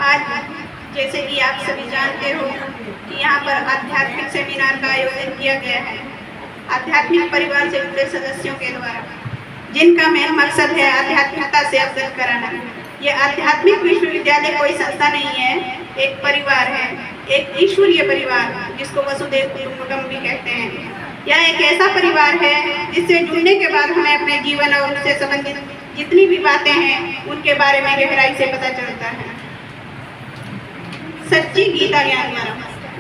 आज जैसे कि आप सभी जानते हो कि यहाँ पर आध्यात्मिक सेमिनार का आयोजन किया गया है आध्यात्मिक परिवार से जुड़े सदस्यों के द्वारा, जिनका मेन मकसद है आध्यात्मिकता से अवगत कराना। ये आध्यात्मिक विश्वविद्यालय कोई संस्था नहीं है, एक परिवार है, एक ईश्वरीय परिवार जिसको वसुधैव कुटुंबकम भी कहते हैं। यह एक ऐसा परिवार है जिससे जुड़ने के बाद हमें अपने जीवन और उससे संबंधित जितनी भी बातें हैं उनके बारे में गहराई से पता चलता है। सच्ची गीता ज्ञान द्वारा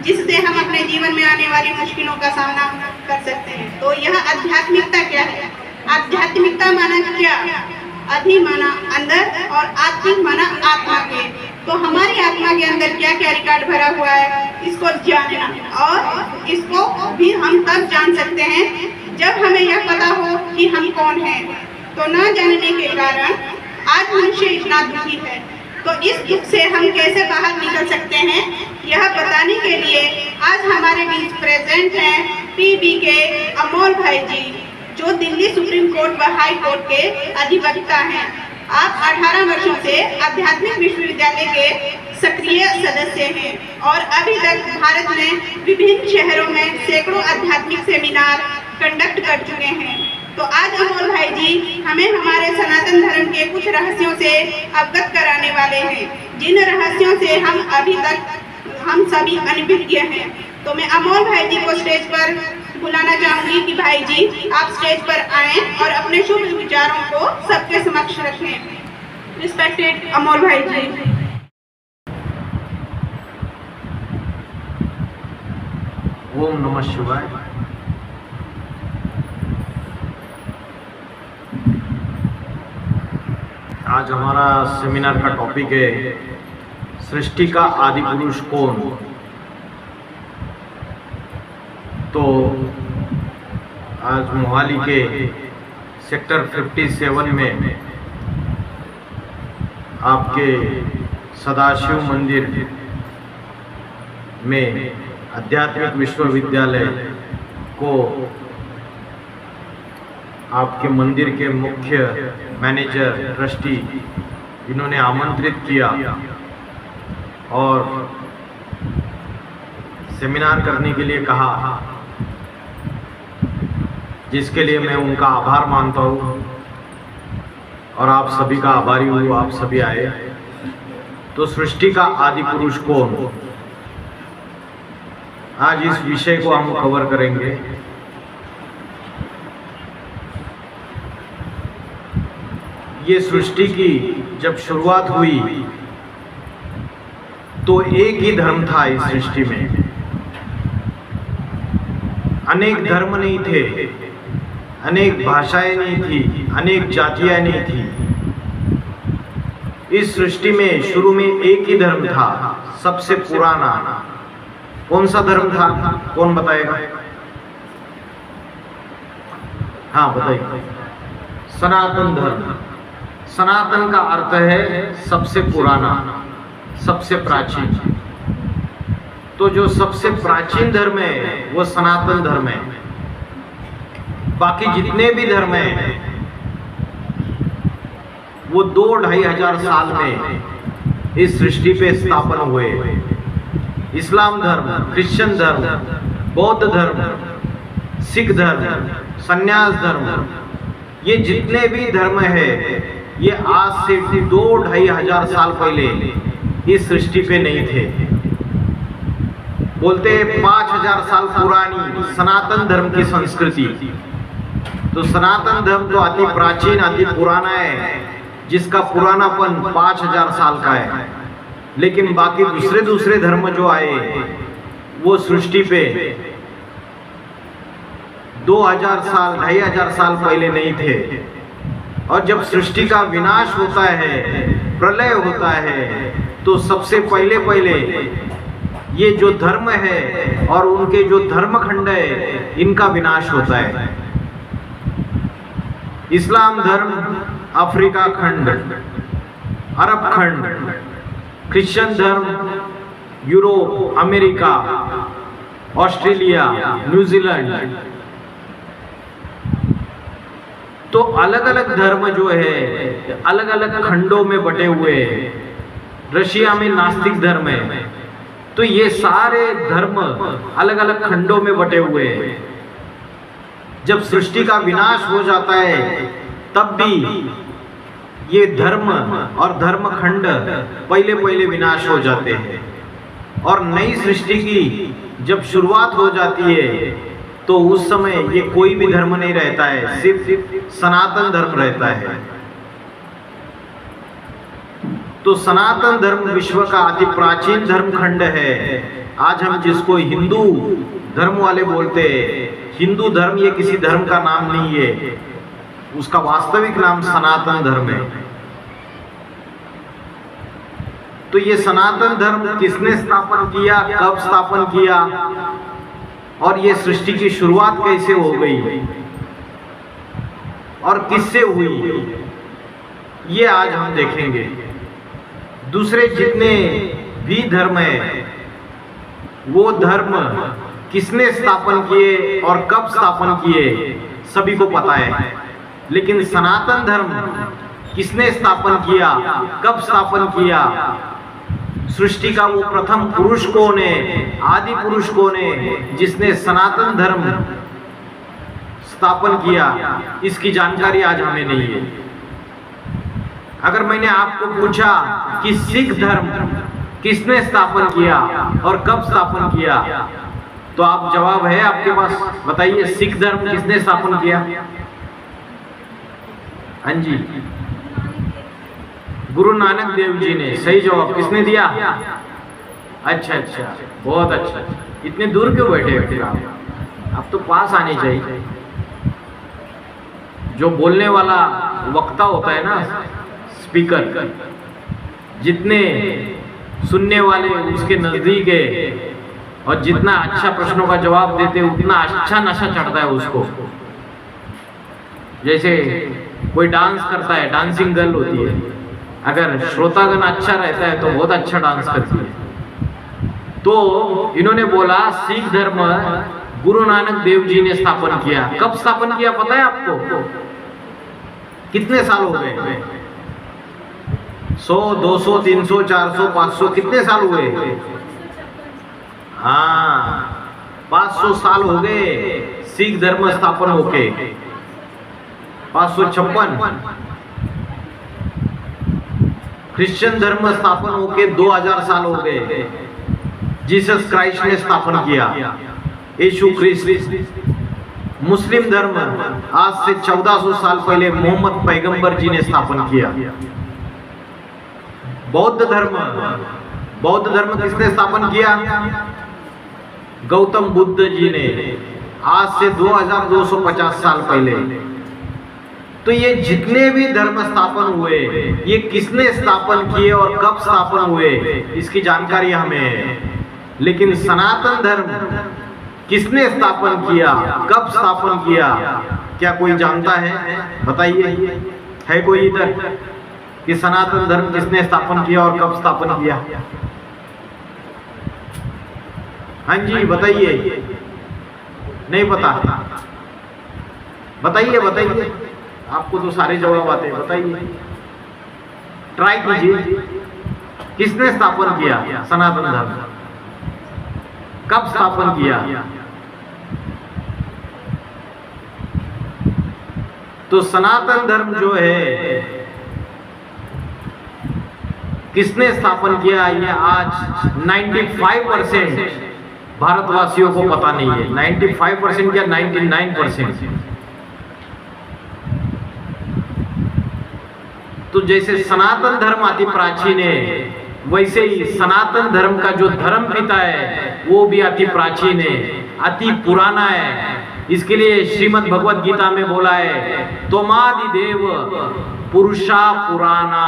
जिससे हम अपने जीवन में आने वाली मुश्किलों का सामना कर सकते हैं। तो यह आध्यात्मिकता क्या है? आध्यात्मिकता माना क्या? अधि माना अंदर और आत्मिक माना आत्मा के। तो हमारी आत्मा के अंदर क्या क्या रिकॉर्ड भरा हुआ है, इसको जानना, और इसको भी हम तब जान सकते हैं जब हमें यह पता हो कि हम कौन हैं। तो न जानने के कारण आज मनुष्य इतना दुखी है। तो इस दुख से हम कैसे बाहर निकल सकते हैं, यह बताने के लिए आज हमारे बीच प्रेजेंट हैं पीबी के अमोल भाई जी, जो दिल्ली सुप्रीम कोर्ट व हाई कोर्ट के अधिवक्ता हैं। आप 18 वर्षों से आध्यात्मिक विश्वविद्यालय के सक्रिय सदस्य हैं और अभी तक भारत में विभिन्न शहरों में सैकड़ों आध्यात्मिक सेमिनार कंडक्ट कर चुके हैं। तो आज अमोल भाई जी हमें हमारे सनातन धर्म के कुछ रहस्यों से अवगत कराने वाले हैं, जिन रहस्यों से हम सभी अनभिज्ञ हैं। तो मैं अमोल भाई जी को स्टेज पर बुलाना चाहूंगी कि भाई जी आप स्टेज पर आएं और अपने शुभ विचारों को सबके समक्ष रखें। रिस्पेक्टेड अमोल भाई जी। ओम नमः शिवाय। आज हमारा सेमिनार का टॉपिक है सृष्टि का आदि पुरुष कौन। तो आज मोहाली के सेक्टर 57 में आपके सदाशिव मंदिर में आध्यात्मिक विश्वविद्यालय को आपके मंदिर के मुख्य मैनेजर ट्रस्टी इन्होंने आमंत्रित किया और सेमिनार करने के लिए कहा, जिसके लिए मैं उनका आभार मानता हूँ और आप सभी का आभारी हूँ। आप सभी आए। तो सृष्टि का आदि पुरुष कौन, आज इस विषय को हम कवर करेंगे। ये सृष्टि की जब शुरुआत हुई तो एक ही धर्म था इस सृष्टि में, अनेक धर्म नहीं थे, अनेक भाषाएं नहीं थी, अनेक जातियां नहीं थी। इस सृष्टि में शुरू में एक ही धर्म था, सबसे पुराना। कौन सा धर्म था? कौन बताएगा? हाँ बताइए। सनातन धर्म। सनातन का अर्थ है सबसे पुराना, सबसे प्राचीन। तो जो सबसे प्राचीन धर्म है वो सनातन धर्म है। बाकी जितने भी धर्म हैं वो 2-2.5 हजार साल में इस सृष्टि पे स्थापन हुए। इस्लाम धर्म, क्रिश्चियन धर्म, बौद्ध धर्म, सिख धर्म, संन्यास धर्म, ये जितने भी धर्म है ये आज से 2-2.5 हजार साल पहले इस सृष्टि पे नहीं थे। बोलते हैं 5000 साल पुरानी सनातन धर्म की संस्कृति। तो सनातन धर्म तो अति प्राचीन, अति पुराना है, जिसका पुरानापन 5000 साल का है। लेकिन बाकी दूसरे धर्म जो आए वो सृष्टि पे 2000 साल, 2500 साल पहले नहीं थे। और जब सृष्टि का विनाश होता है, प्रलय होता है, तो सबसे पहले ये जो धर्म है और उनके जो धर्मखंड है इनका विनाश होता है। इस्लाम धर्म अफ्रीका खंड, अरब खंड, क्रिश्चियन धर्म यूरोप, अमेरिका, ऑस्ट्रेलिया, न्यूजीलैंड। तो अलग अलग धर्म जो है अलग अलग खंडों में बटे हुए हैं। रशिया में नास्तिक धर्म है। तो ये सारे धर्म अलग अलग खंडों में बटे हुए हैं। जब सृष्टि का विनाश हो जाता है तब भी ये धर्म और धर्म खंड पहले पहले विनाश हो जाते हैं, और नई सृष्टि की जब शुरुआत हो जाती है तो उस समय ये कोई भी धर्म नहीं रहता है, सिर्फ सनातन धर्म रहता है। तो सनातन धर्म विश्व का अति प्राचीन धर्म खंड है। आज हम जिसको हिंदू धर्म वाले बोलते हैं, हिंदू धर्म ये किसी धर्म का नाम नहीं है, उसका वास्तविक नाम सनातन धर्म है। तो ये सनातन धर्म किसने स्थापन किया, कब स्थापन किया, और ये सृष्टि की शुरुआत कैसे हो गई और किससे हुई, ये आज हम देखेंगे। दूसरे जितने भी धर्म है वो धर्म किसने स्थापन किए और कब स्थापन किए सभी को पता है, लेकिन सनातन धर्म किसने स्थापन किया, कब स्थापन किया, सृष्टि का वो प्रथम पुरुष कौन है, आदि पुरुष कौन है जिसने सनातन धर्म स्थापन किया, इसकी जानकारी आज हमें नहीं है। अगर मैंने आपको पूछा कि सिख धर्म किसने स्थापन किया और कब स्थापन किया, तो आप जवाब है आपके पास, बताइए सिख धर्म किसने स्थापन किया? हाँ जी, गुरु नानक देव जी ने। सही जवाब किसने दिया? अच्छा अच्छा, बहुत अच्छा। इतने दूर क्यों बैठे फिर आप तो पास आने चाहिए। जो बोलने वाला वक्ता होता है ना, स्पीकर, जितने सुनने वाले उसके नजदीक है और जितना अच्छा प्रश्नों का जवाब देते उतना अच्छा नशा चढ़ता है उसको। जैसे कोई डांस करता है, डांसिंग गर्ल होती है, अगर श्रोतागण अच्छा रहता है तो बहुत अच्छा डांस करती है। तो इन्होंने बोला सिख धर्म गुरु नानक देव जी ने स्थापन किया। कब स्थापन किया पता है आपको? कितने साल हो गए? 100, 200, 300, 400, 500, कितने साल हुए? हाँ, 500 साल हो गए सिख धर्म स्थापन होके। 556। क्रिश्चियन धर्म स्थापन होके 2000 साल हो गए। जीसस क्राइस्ट ने स्थापन किया, यीशु ख्रिस्त। मुस्लिम धर्म आज से 1400 साल पहले मोहम्मद पैगंबर जी ने स्थापन किया। बौद्ध धर्म किसने स्थापन किया? गौतम बुद्ध जी ने, आज से 2250 साल पहले। तो ये जितने भी धर्म स्थापन हुए ये किसने स्थापन किए और कब स्थापन हुए इसकी जानकारी हमें है, लेकिन सनातन धर्म किसने स्थापन किया, कब स्थापन किया, क्या कोई जानता है? बताइए, है कोई इधर कि सनातन धर्म किसने स्थापन किया और कब स्थापन किया? हाँ जी बताइए। नहीं पता? बताइए, आपको तो सारे जवाब आते हैं, बताइए, ट्राई कीजिए। किसने स्थापन किया सनातन धर्म, कब स्थापन किया? तो सनातन धर्म जो है किसने स्थापन किया, ये आज 95% भारतवासियों को पता नहीं है। 95% या 99%। तो जैसे सनातन धर्म अति प्राचीन है, वैसे ही सनातन धर्म का जो धर्म पिता है वो भी अति प्राचीन है, अति पुराना है। इसके लिए श्रीमद् भगवद गीता में बोला है, तोमादि देव पुरुषा पुराना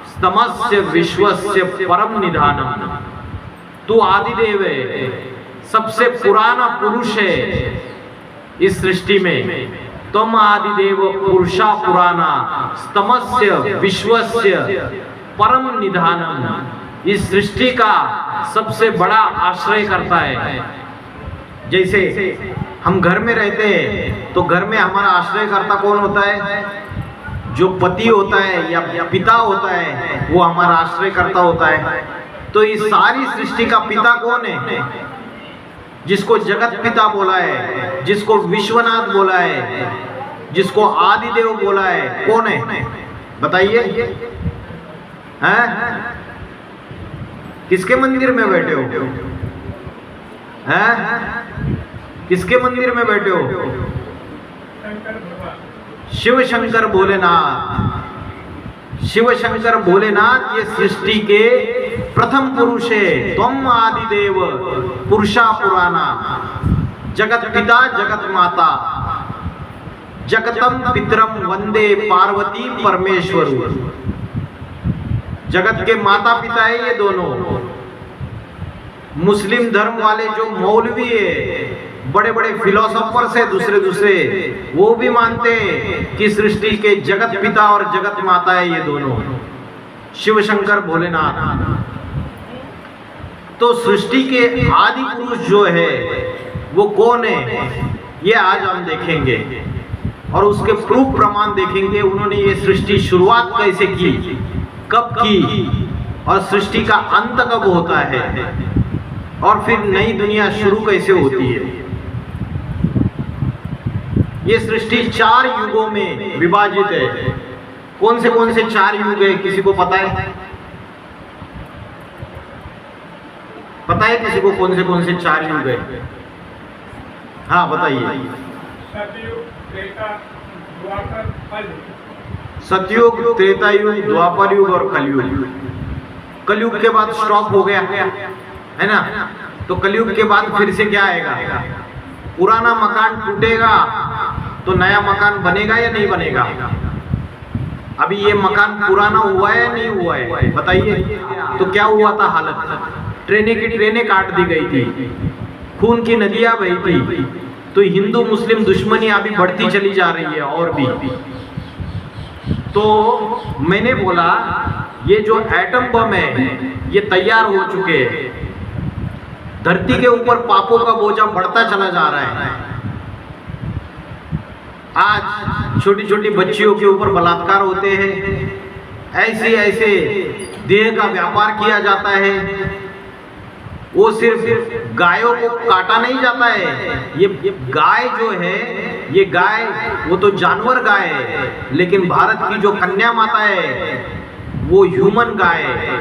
स्तमस्य विश्वस्य परम निधानम। तू आदिदेव है, सबसे पुराना पुरुष है इस सृष्टि में। तुम आदिदेव पुरुषा पुराना स्तमस्य विश्वस्य परम निधानम। इस सृष्टि का सबसे बड़ा आश्रय करता है। जैसे हम घर में रहते हैं तो घर में हमारा आश्रयकर्ता कौन होता है? जो पति होता है या पिता होता है वो हमारा आश्रयकर्ता होता है। तो इस सारी सृष्टि का पिता कौन है? जिसको जगत पिता बोला है, जिसको विश्वनाथ बोला है, जिसको आदिदेव बोला है, कौन है बताइए? हैं? किसके मंदिर में बैठे हो? हैं? किसके मंदिर में बैठे हो? शिव शंकर भोलेनाथ। शिव शंकर भोलेनाथ ये सृष्टि के प्रथम पुरुष है। त्वम आदिदेव पुरुषा पुराना, जगत पिता जगत माता, जगतम पितरम वंदे पार्वती परमेश्वर। जगत के माता पिता है ये दोनों। मुस्लिम धर्म वाले जो मौलवी है, बड़े बड़े फिलोसोफर्स है दूसरे वो भी मानते हैं कि सृष्टि के जगत पिता और जगत माता है ये दोनों, शिव शंकर भोलेनाथ। तो सृष्टि के आदि पुरुष जो है वो कौन है, ये आज हम देखेंगे और उसके प्रूफ प्रमाण देखेंगे। उन्होंने ये सृष्टि शुरुआत कैसे की, कब की और सृष्टि का अंत कब होता है और फिर नई दुनिया शुरू कैसे होती है। ये सृष्टि 4 युगों में विभाजित है। कौन से 4 युग है, किसी को पता है? पता है किसी को कौन से 4 युग है? हाँ बताइए। सतयुग, त्रेता युग, द्वापर युग और कलयुग। कलयुग के बाद स्टॉप हो गया है ना, तो कलयुग के बाद फिर से क्या आएगा? पुराना मकान टूटेगा तो नया मकान बनेगा या नहीं बनेगा? अभी ये मकान पुराना हुआ है या नहीं हुआ है बताइए? तो क्या हुआ था हालत? ट्रेनें काट दी गई थी, खून की नदियां बही थी। तो हिंदू मुस्लिम दुश्मनी अभी बढ़ती चली जा रही है और भी। तो मैंने बोला ये जो एटम बम है ये तैयार हो चुके हैं। धरती के ऊपर पापों का बोझा बढ़ता चला जा रहा है। आज छोटी छोटी बच्चियों के ऊपर बलात्कार होते हैं, ऐसे देह का व्यापार किया जाता है। वो सिर्फ गायों को काटा नहीं जाता है, ये गाय जो है ये गाय वो तो जानवर गाय है, लेकिन भारत की जो कन्या माता है वो ह्यूमन गाय है।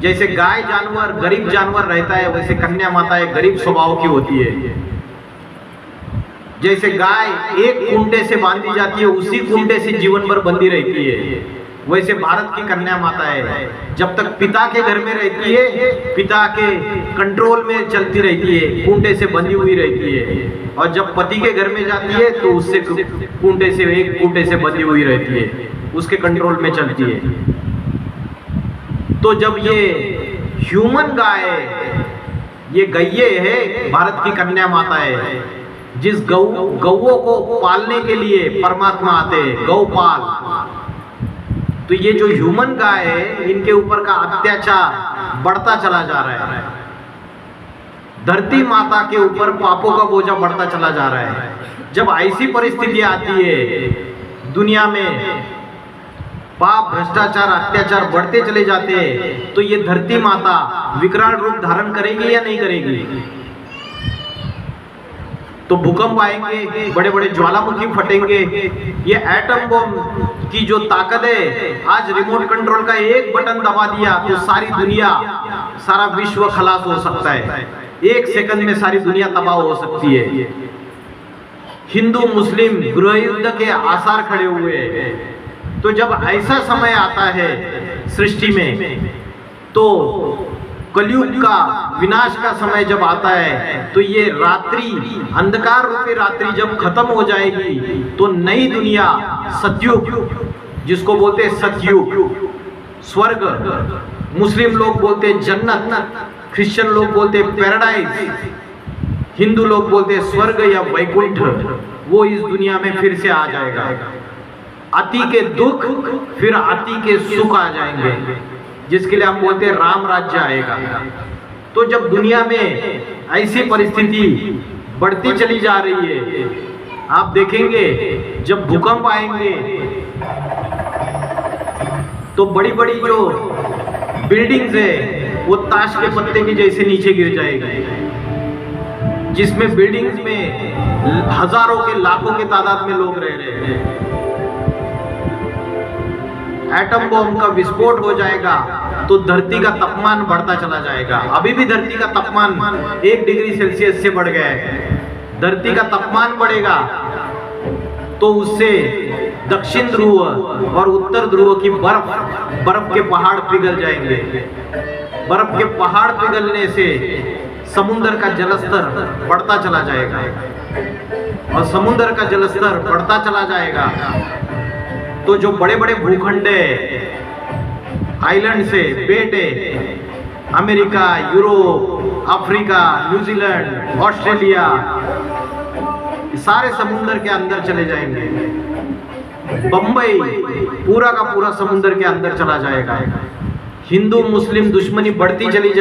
जैसे गाय जानवर गरीब जानवर रहता है, वैसे कन्या माता एक गरीब स्वभाव की होती है। जैसे गाय एक कुंडे से बांधी जाती है, उसी कुंडे से जीवन भर बंधी रहती है, वैसे भारत की कन्या माता है। जब तक पिता के घर में रहती है, पिता के कंट्रोल में चलती रहती है, कुंडे से बंधी हुई रहती है, और जब पति के घर में जाती है तो उससे एक कुंडे से बंधी हुई रहती है, उसके कंट्रोल में चलती है। तो जब ये ह्यूमन गाय, ये गैये है, भारत की कन्या माता है, जिस गौओं को पालने के लिए परमात्मा आते हैं, गौपाल। तो ये जो ह्यूमन गाय है, इनके ऊपर का अत्याचार बढ़ता चला जा रहा है। धरती माता के ऊपर पापों का बोझा बढ़ता चला जा रहा है। जब ऐसी परिस्थिति आती है दुनिया में, पाप भ्रष्टाचार अत्याचार बढ़ते चले जाते हैं, तो ये धरती माता विकराल रूप धारण करेगी या नहीं करेगी? तो भूकंप आएंगे, बड़े बड़े ज्वालामुखी फटेंगे। ये एटम बम की जो ताकत है, आज रिमोट कंट्रोल का एक बटन दबा दिया तो सारी दुनिया, सारा विश्व खलास हो सकता है। एक सेकंड में सारी दुनिया तबाह हो सकती है। हिंदू मुस्लिम गृह युद्ध के आसार खड़े हुए हैं। तो जब ऐसा समय आता है सृष्टि में, तो कलयुग का विनाश का समय जब आता है, तो ये रात्रि, अंधकार रूपी रात्रि जब खत्म हो जाएगी, तो नई दुनिया, सतयुग, जिसको बोलते हैं सतयुग, स्वर्ग, मुस्लिम लोग बोलते हैं जन्नत, क्रिश्चियन लोग बोलते हैं पैराडाइज, हिंदू लोग बोलते हैं स्वर्ग या वैकुंठ, वो इस दुनिया में फिर से आ जाएगा। अति के दुख फिर अति के सुख आ जाएंगे, जिसके लिए हम बोलते हैं राम राज्य आएगा। तो जब दुनिया में ऐसी परिस्थिति बढ़ती चली जा रही है, आप देखेंगे जब भूकंप आएंगे तो बड़ी बड़ी जो बिल्डिंग्स है वो ताश के पत्ते के जैसे नीचे गिर जाएगी, जिसमें बिल्डिंग्स में हजारों के लाखों के तादाद में लोग रह रहे हैं। एटम बॉम्ब का विस्फोट हो जाएगा तो धरती का तापमान बढ़ता चला जाएगा। अभी भी धरती का तापमान 1 डिग्री सेल्सियस से बढ़ गया है। धरती का तापमान बढ़ेगा तो उससे दक्षिण ध्रुव और उत्तर ध्रुव की बर्फ के पहाड़ पिघल जाएंगे। बर्फ के पहाड़ पिघलने से समुद्र का जलस्तर बढ़ता चला जाएगा, और समुद्र का जलस्तर बढ़ता चला जाएगा तो जो बड़े बड़े भूखंड आइलैंड से बेटे America, Europe, Africa, New Zealand, Australia, सारे समुद्र के अंदर चले जाएंगे। बंबई पूरा का पूरा समुद्र के अंदर चला जाएगा। हिंदू मुस्लिम दुश्मनी बढ़ती चली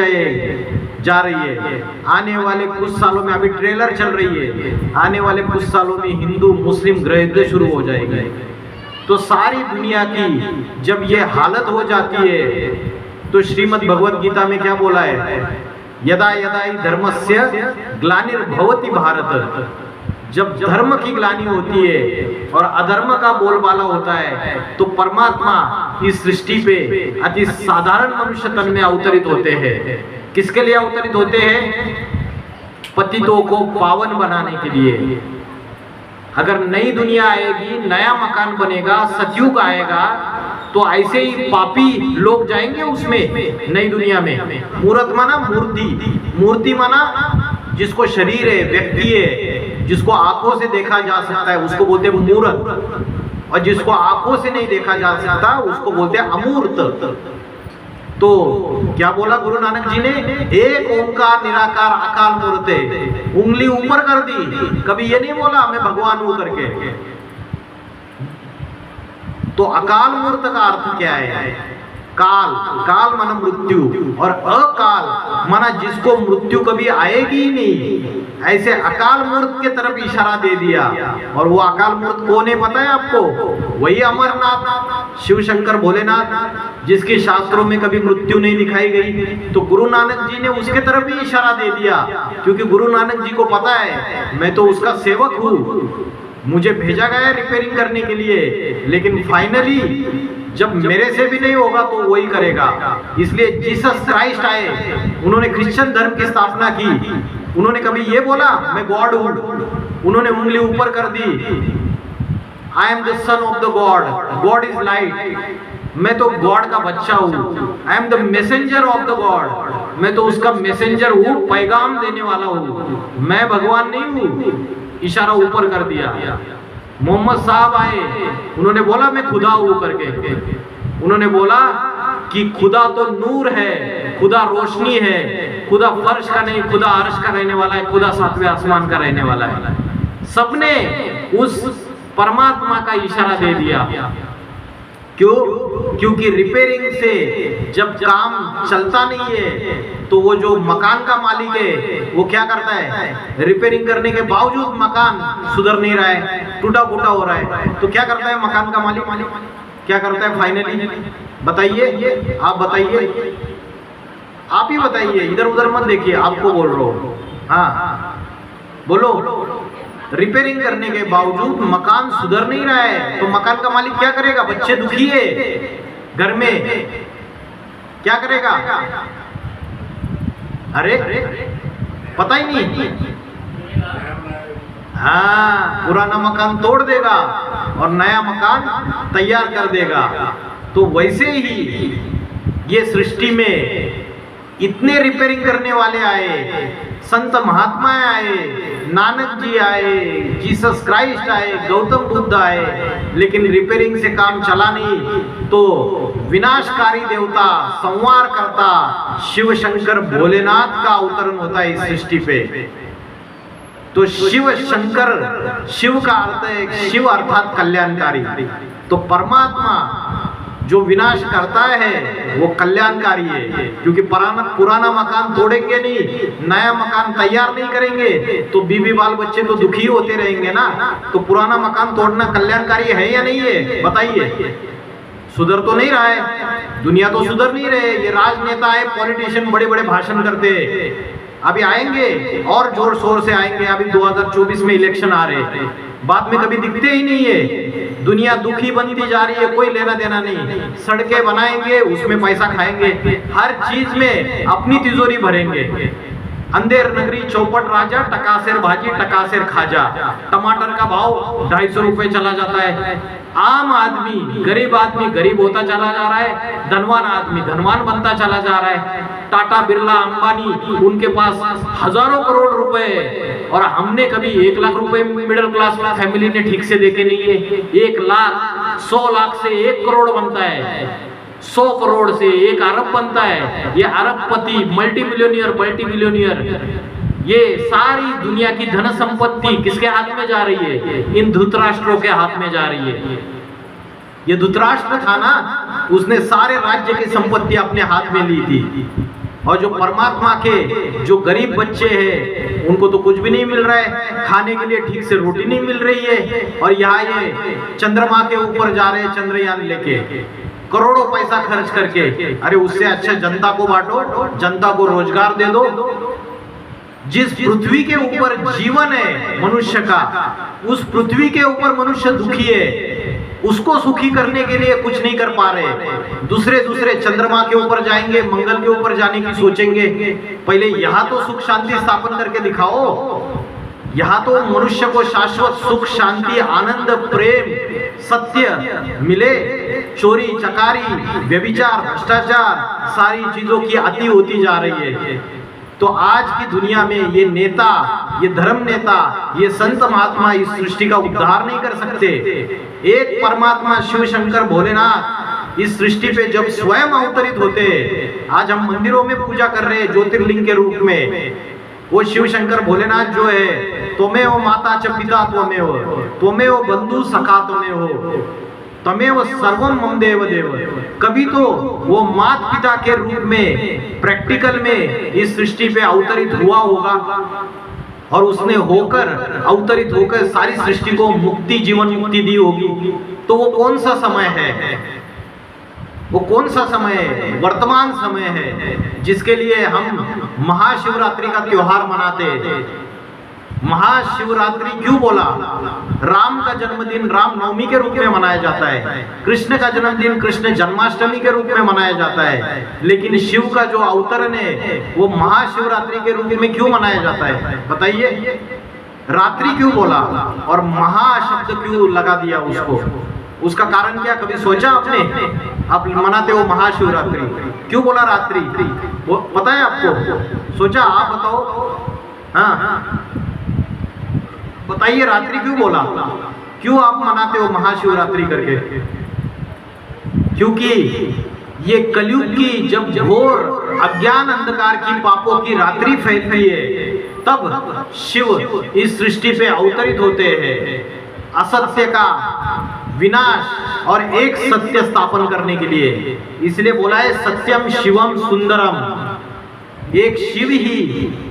जा रही है। आने वाले कुछ सालों में, अभी ट्रेलर चल रही है, आने वाले कुछ सालों में हिंदू मुस्लिम गृह युद्ध शुरू हो जाएगी। तो सारी दुनिया की जब ये हालत हो जाती है तो श्रीमद् भगवत गीता में क्या बोला है? यदा यदा हि धर्मस्य ग्लानिर्भवति भारत। जब धर्म की ग्लानि होती है और अधर्म का बोलबाला होता है तो परमात्मा इस सृष्टि पे अति साधारण मनुष्य तन में अवतरित होते हैं। किसके लिए अवतरित होते हैं? पतितों को पावन बनाने के लिए। अगर नई दुनिया आएगी, नया मकान बनेगा, सतयुग आएगा, तो ऐसे ही पापी लोग जाएंगे उसमें, नई दुनिया में। मूर्त माना मूर्ति, मूर्ति माना जिसको शरीर है, व्यक्ति है, जिसको आंखों से देखा जा सकता है उसको बोलते हैं मूर्त, और जिसको आंखों से नहीं देखा जा सकता उसको बोलते हैं अमूर्त। तो क्या बोला गुरु नानक जी ने? एक ओंकार निराकार अकाल मूर्त है। उंगली ऊपर कर दी, कभी ये नहीं बोला मैं भगवान हूं करके। तो अकाल मूर्त का अर्थ क्या है? काल, काल माना मृत्यु, और अकाल माना जिसको मृत्यु कभी आएगी ही नहीं, ऐसे अकाल मूर्त के तरफ इशारा दे दिया। और वो अकाल मूर्त कौन है पता है आपको? वही अमरनाथ, शिव शंकर भोलेनाथ, जिसके शास्त्रों में कभी मृत्यु नहीं दिखाई गई। तो गुरु नानक जी ने उसके तरफ ही इशारा दे दिया, क्योंकि गुरु नानक जी को पता है मैं तो उसका सेवक हूँ, मुझे भेजा गया है रिपेयरिंग करने के लिए, लेकिन फाइनली जब मेरे से भी नहीं होगा तो वही करेगा। इसलिए जीसस क्राइस्ट आए, उन्होंने क्रिश्चियन धर्म की स्थापना की। उन्होंने कभी ये बोला मैं गॉड हूं? उन्होंने उंगली ऊपर कर दी, I am the son of the God, God is light, मैं तो गॉड का बच्चा हूं। I am the messenger of the God, मैं तो उसका मैसेंजर हूं, पैगाम देने वाला हूं, मैं भगवान नहीं हूं। इशारा ऊपर कर दिया। मोहम्मद साहब आए, उन्होंने बोला मैं खुदा हूं करके। उन्होंने बोला कि खुदा तो नूर है, खुदा रोशनी है, खुदा फर्श का नहीं, खुदा अर्श का रहने वाला है, खुदा सातवें आसमान का रहने वाला है। सबने उस परमात्मा का इशारा दे दिया। क्यों? क्योंकि रिपेयरिंग से जब काम चलता नहीं है तो वो जो मकान का मालिक है वो क्या करता है? रिपेयरिंग करने के बावजूद मकान सुधर नहीं रहा है, टूटा फूटा हो रहा है, तो क्या करता है मकान का मालिक? क्या करता है फाइनली? बताइए, आप बताइए, आप ही बताइए, इधर उधर मत देखिए, आपको बोल रहा हूँ। हाँ बोलो। रिपेयरिंग करने के बावजूद मकान सुधर नहीं रहा है तो मकान का मालिक क्या करेगा? बच्चे दुखी है घर में, क्या करेगा? अरे पता ही नहीं। हाँ, पुराना मकान तोड़ देगा और नया मकान तैयार कर देगा। तो वैसे ही ये सृष्टि में इतने रिपेयरिंग करने वाले आए, संत महात्मा आए, नानक जी आए, जीसस क्राइस्ट आए, गौतम बुद्ध आए, लेकिन रिपेयरिंग से काम चला नहीं तो विनाशकारी देवता, संहार करता शिव शंकर भोलेनाथ का अवतरण होता है इस सृष्टि पे। तो शिव शंकर, शिव का अर्थ है, शिव अर्थात कल्याणकारी। तो परमात्मा जो विनाश करता है वो कल्याणकारी है, क्योंकि पुराना मकान तोड़ेंगे नहीं, नया मकान तैयार नहीं करेंगे तो बीवी बाल बच्चे तो दुखी होते रहेंगे ना। तो पुराना मकान तोड़ना कल्याणकारी है या नहीं है? बताइए। सुधर तो नहीं रहा है, दुनिया तो सुधर नहीं रहे, ये राजनेता है, पॉलिटिशियन बड़े बड़े भाषण करते, अभी आएंगे और जोर शोर से आएंगे। अभी 2024 में इलेक्शन आ रहे हैं, बाद में कभी दिखते ही नहीं है। दुनिया दुखी बनती जा रही है, कोई लेना देना नहीं। सड़कें बनाएंगे, उसमें पैसा खाएंगे, हर चीज में अपनी तिजोरी भरेंगे। अंधेर नगरी चौपट राजा, टकासेर भाजी टकासेर खाजा। टमाटर का भाव 250 रुपए चला जाता है। आम आदमी, गरीब आदमी गरीब होता चला जा रहा है, धनवान आदमी धनवान बनता चला जा रहा है। टाटा बिरला अंबानी, उनके पास हजारों करोड़ रुपए, और हमने कभी 1 लाख रुपए मिडिल क्लास फैमिली ने ठीक से देखे नहीं है। 1 लाख 100 लाख से 1 करोड़ बनता है, 100 करोड़ से 1 अरब बनता है। ये अरबपति, मल्टी मिलियनियर, ये सारी दुनिया की धन संपत्ति किसके हाथ में जा रही है? इन धृतराष्ट्रों के हाथ में जा रही है। ये धृतराष्ट्र था ना, उसने सारे राज्य की संपत्ति अपने हाथ में ली थी। और जो परमात्मा के जो गरीब बच्चे हैं, उनको तो कुछ भी नहीं मिल रहा है, खाने के लिए ठीक से रोटी नहीं मिल रही है। और यहाँ ये चंद्रमा के ऊपर जा रहे हैं चंद्रयान लेके, करोड़ों पैसा खर्च करके। अरे उससे अच्छा जनता को बांटो, जनता को रोजगार दे दो। जिस पृथ्वी के ऊपर जीवन है मनुष्य का, उस पृथ्वी के ऊपर मनुष्य दुखी है, उसको सुखी करने के लिए कुछ नहीं कर पा रहे। दूसरे चंद्रमा के ऊपर जाएंगे, मंगल के ऊपर जाने की सोचेंगे। पहले यहाँ तो सुख शांति स्थापन करके दिखाओ। यहाँ तो मनुष्य को शाश्वत सुख शांति आनंद प्रेम सत्य मिले। चोरी चकारी व्यभिचार भ्रष्टाचार सारी चीजों की अति होती जा रही है। तो आज की दुनिया में ये नेता, ये धर्म नेता, ये संत महात्मा इस सृष्टि का उद्धार नहीं कर सकते। एक परमात्मा शिव शंकर भोलेनाथ इस सृष्टि पे जब स्वयं अवतरित होते, आज हम मंदिरों में पूजा कर रहे हैं ज्योतिर्लिंग के रूप में, वो शिव शंकर भोलेनाथ जो है, त्वमेव माता च पिता त्वमेव बंधु सखा त्वमेव सर्वम मम देव देव। कभी तो वो मात पिता के रूप में प्रैक्टिकल में इस सृष्टि पे अवतरित हुआ होगा, और उसने होकर अवतरित होकर सारी सृष्टि को मुक्ति जीवन मुक्ति दी होगी। तो वो कौन सा समय है? वो कौन सा समय है? वर्तमान समय है, जिसके लिए हम महाशिवरात्रि का त्योहार मनाते हैं। महाशिवरात्रि क्यों बोला? राम का जन्मदिन रामनवमी के रूप में मनाया जाता है, कृष्ण का जन्मदिन कृष्ण जन्माष्टमी के रूप में मनाया जाता है, लेकिन शिव का जो अवतरण है वो महाशिवरात्रि के रूप में क्यों मनाया जाता है? बताइए, रात्रि क्यों बोला और महाशब्द क्यों लगा दिया उसको? उसका कारण क्या, कभी सोचा आपने? आप मनाते हो महाशिवरात्रि, क्यों बोला रात्रि? वो पता है आपको? सोचा? आप बताओ। हाँ बताइए, रात्रि क्यों बोला? क्यों आप मनाते हो महाशिवरात्रि करके? क्योंकि ये कलयुग की जब घोर अज्ञान अंधकार की पापों की रात्रि फैलती है, तब शिव इस सृष्टि पे अवतरित होते हैं असत्य का विनाश और एक सत्य स्थापन करने के लिए। इसलिए बोला है सत्यम शिवम सुंदरम। एक शिव ही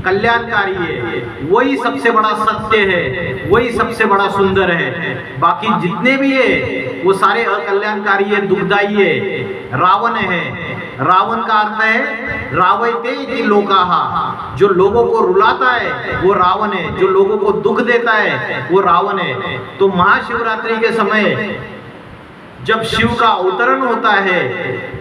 कल्याणकारी है, वही सबसे बड़ा सत्य है, वही सबसे बड़ा सुंदर है। बाकी जितने भी है वो सारे अकल्याणकारी है, दुखदाई है। रावण है, रावण का अर्थ है रावयते इति लोकाहा, जो लोगों को रुलाता है वो रावण है, जो लोगों को दुख देता है वो रावण है। तो महाशिवरात्रि के समय जब शिव का अवतरण होता है,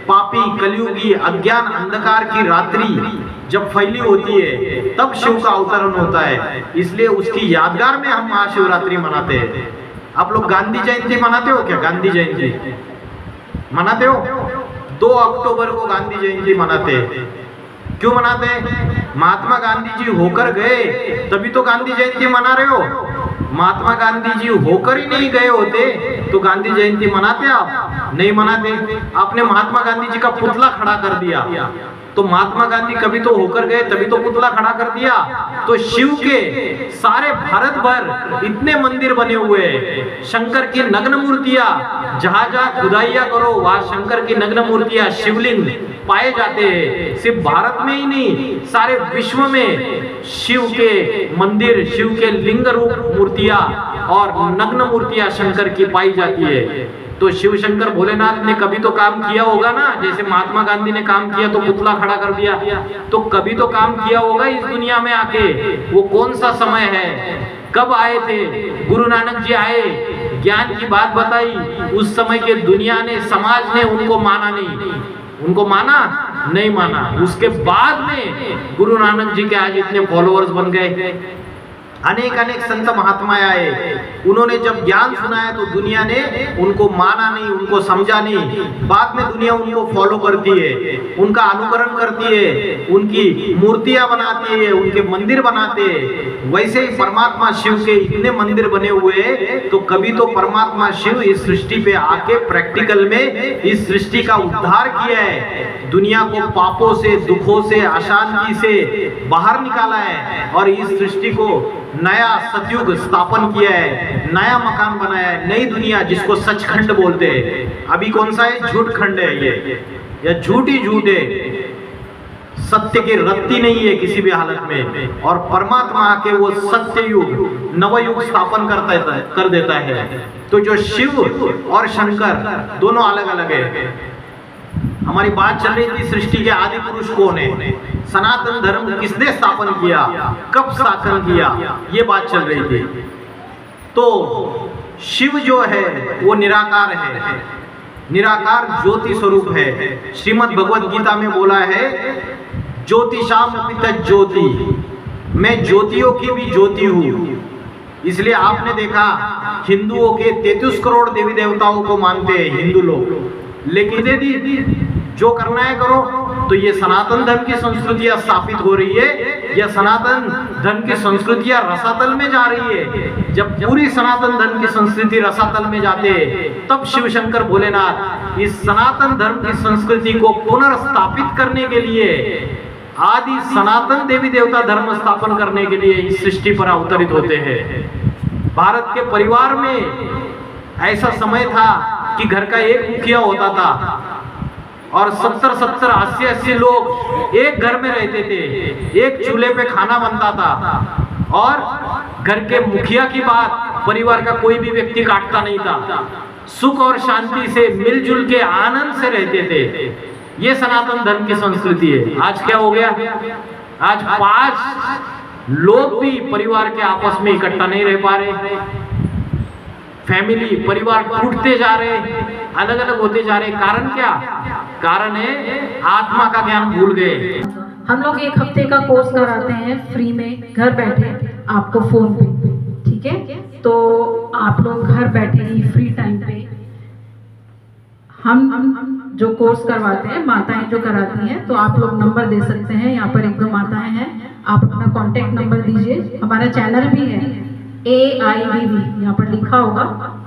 पापी कलयुगी अज्ञान अंधकार की रात्रि जब फैली होती है, तब शिव का अवतरण होता है। इसलिए उसकी यादगार में हम महाशिवरात्रि मनाते हैं। आप लोग गांधी जयंती मनाते हो क्या? गांधी जयंती मनाते हो? 2 अक्टूबर को गांधी जयंती मनाते हैं। क्यों मनाते हैं? महात्मा गांधी जी होकर गए तभी तो गांधी जयंती मना रहे हो। महात्मा गांधी जी होकर ही नहीं गए होते तो गांधी जयंती मनाते आप? नहीं मनाते। आपने महात्मा गांधी जी का पुतला खड़ा कर दिया, तो महात्मा गांधी कभी तो होकर गए तभी तो पुतला खड़ा कर दिया। तो शिव के सारे भारत भर इतने मंदिर बने हुए हैं, शंकर की नग्न मूर्तियां, जहां जहां खुदाइया करो वहां शंकर की नग्न मूर्तियां शिवलिंग पाए जाते हैं। सिर्फ भारत में ही नहीं, सारे विश्व में शिव के मंदिर, शिव के लिंग रूप मूर्तियां और नग्न मूर्तियां शंकर की पाई जाती है। तो शिव शंकर भोलेनाथ ने कभी तो काम किया होगा ना, जैसे महात्मा गांधी ने काम किया तो पुतला खड़ा कर दिया, तो कभी तो काम किया होगा इस दुनिया में आके। वो कौन सा समय है, कब आए थे? गुरु नानक जी आए, ज्ञान की बात बताई, उस समय के दुनिया ने, समाज ने उनको माना नहीं, उनको माना नहीं माना। उसके बाद में गुरु नानक जी के आज इतने फॉलोअर्स बन गए। अनेक अनेक संत महात्मा आए, उन्होंने जब ज्ञान सुनाया तो दुनिया ने उनको माना नहीं, उनको समझा नहीं। बाद में दुनिया उनको फॉलो करती है, उनका अनुकरण करती है, उनकी मूर्तियां बनाती है, उनके मंदिर बनाते हैं। वैसे ही परमात्मा शिव के इतने मंदिर बने हुए हैं, तो कभी तो परमात्मा शिव इस सृष्टि पे आके प्रैक्टिकल में इस सृष्टि का उद्धार किया है, दुनिया को पापों से, दुखों से, अशांति से बाहर निकाला है और इस सृष्टि को नया सतयुग स्थापन किया है, नया मकान बनाया है, नई दुनिया जिसको सचखंड बोलते हैं। अभी कौन सा है? झूठ खंड है ये झूठ ही झूठ है, सत्य की रत्ती नहीं है किसी भी हालत में। और परमात्मा आके वो सत्य युग, नवयुग स्थापन कर देता है। तो जो शिव और शंकर दोनों अलग अलग है। हमारी बात चल रही थी सृष्टि के आदि पुरुष कौन है, सनातन धर्म किसने स्थापन किया, कब स्थापन किया, ये बात चल रही थी। तो शिव जो है वो निराकार है, निराकार ज्योति स्वरूप है। श्रीमद् भगवत गीता में बोला है, ज्योतिषाम पित ज्योति, मैं ज्योतियों की भी ज्योति हूँ। इसलिए आपने देखा हिंदुओं के 33 करोड़ देवी देवताओं को मानते हैं हिंदू लोग, लेकिन यदि जो करना है करो। तो ये सनातन धर्म की संस्कृतियां स्थापित हो रही है, या सनातन धर्म की संस्कृतियां रसातल में जा रही है। जब पूरी सनातन धर्म की संस्कृति रसातल में जाते हैं, तब शिव शंकर भोलेनाथ इस सनातन धर्म की संस्कृति को पुनर्स्थापित करने के लिए, आदि सनातन देवी देवता धर्म स्थापन करने के लिए इस सृष्टि पर अवतरित होते हैं। भारत के परिवार में ऐसा समय था कि घर का एक मुखिया होता था और 70-70, 80-80 लोग एक घर में रहते थे, एक चूल्हे पे खाना बनता था और घर के मुखिया की बात परिवार का कोई भी व्यक्ति काटता नहीं था। सुख और शांति से मिलजुल के आनंद से रहते थे। ये सनातन धर्म की संस्कृति है। आज क्या हो गया? आज 5 लोग भी परिवार के आपस में इकट्ठा नहीं रह पा रहे, फैमिली परिवार टूटते जा रहे, अलग अलग होते जा रहे। कारण क्या? कारण है आत्मा का ज्ञान भूल गए। हम लोग 1 हफ्ते का कोर्स कराते हैं फ्री में, घर बैठे आपको फोन पे, ठीक है? तो आप लोग घर बैठे ही फ्री टाइम पे हम जो कोर्स करवाते हैं, माताएं जो कराती हैं, तो आप लोग नंबर दे सकते हैं। यहाँ पर 1-2 माताएं हैं, आप अपना कॉन्टेक्ट नंबर दीजिए। हमारा चैनल भी है AIVV, यहाँ पर लिखा होगा,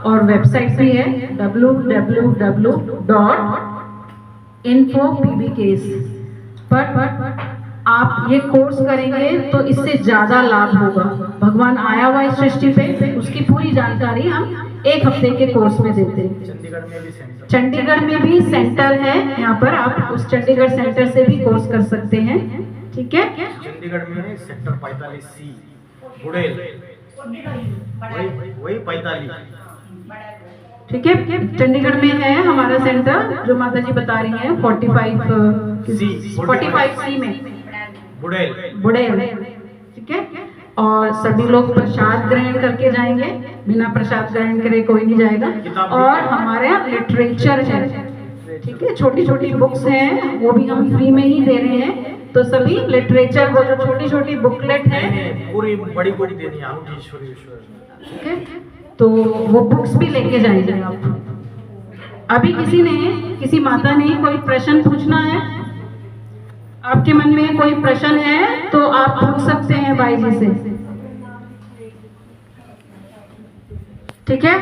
और वेबसाइट भी है www.info.pbcase पर। आप ये कोर्स करेंगे तो इससे ज्यादा लाभ होगा। भगवान आया हुआ इस सृष्टि पे, उसकी पूरी जानकारी हम 1 हफ्ते के कोर्स में देते हैं। चंडीगढ़ में भी सेंटर है, यहाँ पर आप उस चंडीगढ़ सेंटर से भी कोर्स कर सकते हैं, ठीक है? चंडीगढ़ में सेक्टर 45C बुड़ेल, वही 45, ठीक है? चंडीगढ़ में है हमारा सेंटर, जो माता जी बता रही हैं 45C में बुड़ेल, ठीक है? और सभी लोग प्रसाद ग्रहण करके जाएंगे, बिना प्रसाद ग्रहण करे कोई नहीं जाएगा। और हमारे यहाँ लिटरेचर है, ठीक है? छोटी छोटी बुक्स हैं, वो भी हम फ्री में ही दे रहे हैं। तो सभी लिटरेचर, वो जो छोटी छोटी बुकलेट है, पूरी बड़ी देनी है, ठीक है? तो वो बुक्स भी लेके जाएंगे आप। अभी किसी माता ने कोई प्रश्न पूछना है, आपके मन में कोई प्रश्न है तो आप पूछ सकते हैं भाई जी से, ठीक है?